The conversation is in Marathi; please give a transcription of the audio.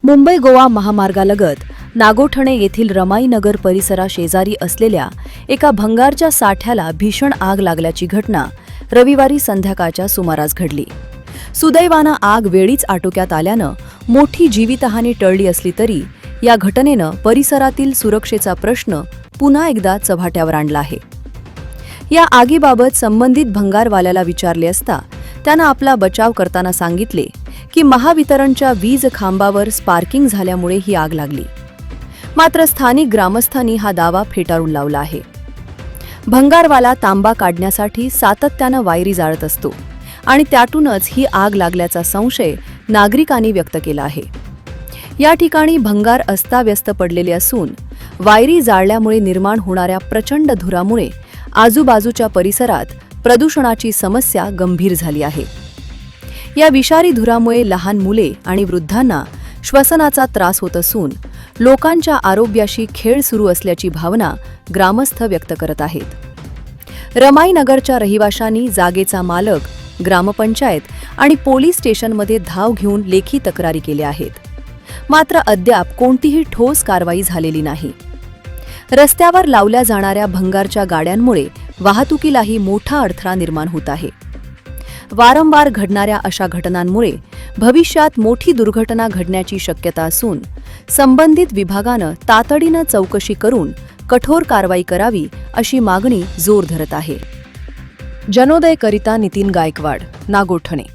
मुंबई गोवा महामार्गालगत नागोठणे येथील रमाईनगर परिसराशेजारी असलेल्या एका भंगारच्या साठ्याला भीषण आग लागल्याची घटना रविवारी संध्याकाळच्या सुमारास घडली. सुदैवानं आग वेळीच आटोक्यात आल्यानं मोठी जीवितहानी टळली असली तरी या घटनेनं परिसरातील सुरक्षेचा प्रश्न पुन्हा एकदा चव्हाट्यावर आणला आहे. या आगीबाबत संबंधित भंगारवाल्याला विचारले असता त्यानं आपला बचाव करताना सांगितले की महावितरणच्या वीज खांबावर स्पार्किंग झाल्यामुळे ही आग लागली. मात्र स्थानिक ग्रामस्थांनी हा दावा फेटाळून लावला आहे. भंगारवाला तांबा काढण्यासाठी सातत्यानं वायरी जाळत असतो आणि त्यातूनच ही आग लागल्याचा संशय नागरिकांनी व्यक्त केला आहे. या ठिकाणी भंगार अस्ताव्यस्त पडलेले असून वायरी जाळल्यामुळे निर्माण होणाऱ्या प्रचंड धुरामुळे आजूबाजूच्या परिसरात प्रदूषणाची समस्या गंभीर झाली आहे. या विषारी धुरामुळे लहान मुले आणि वृद्धांना श्वसनाचा त्रास होत असून लोकांच्या आरोग्याशी खेळ सुरू असल्याची भावना ग्रामस्थ व्यक्त करत आहेत. रमाईनगरच्या रहिवाशांनी जागेचा मालक, ग्रामपंचायत आणि पोलीस स्टेशनमध्ये धाव घेऊन लेखी तक्रारी केल्या आहेत. मात्र अद्याप कोणतीही ठोस कारवाई झालेली नाही. रस्त्यावर लावल्या जाणाऱ्या भंगारच्या गाड्यांमुळे वाहतुकीलाही मोठा अडथळा निर्माण होत आहे. वारंवार घडणाऱ्या अशा घटनांमुळे भविष्यात मोठी दुर्घटना घडण्याची शक्यता असून संबंधित विभागानं तातडीनं चौकशी करून कठोर कारवाई करावी अशी मागणी जोर धरत आहे. जनोदयकरिता नितीन गायकवाड, नागोठणे.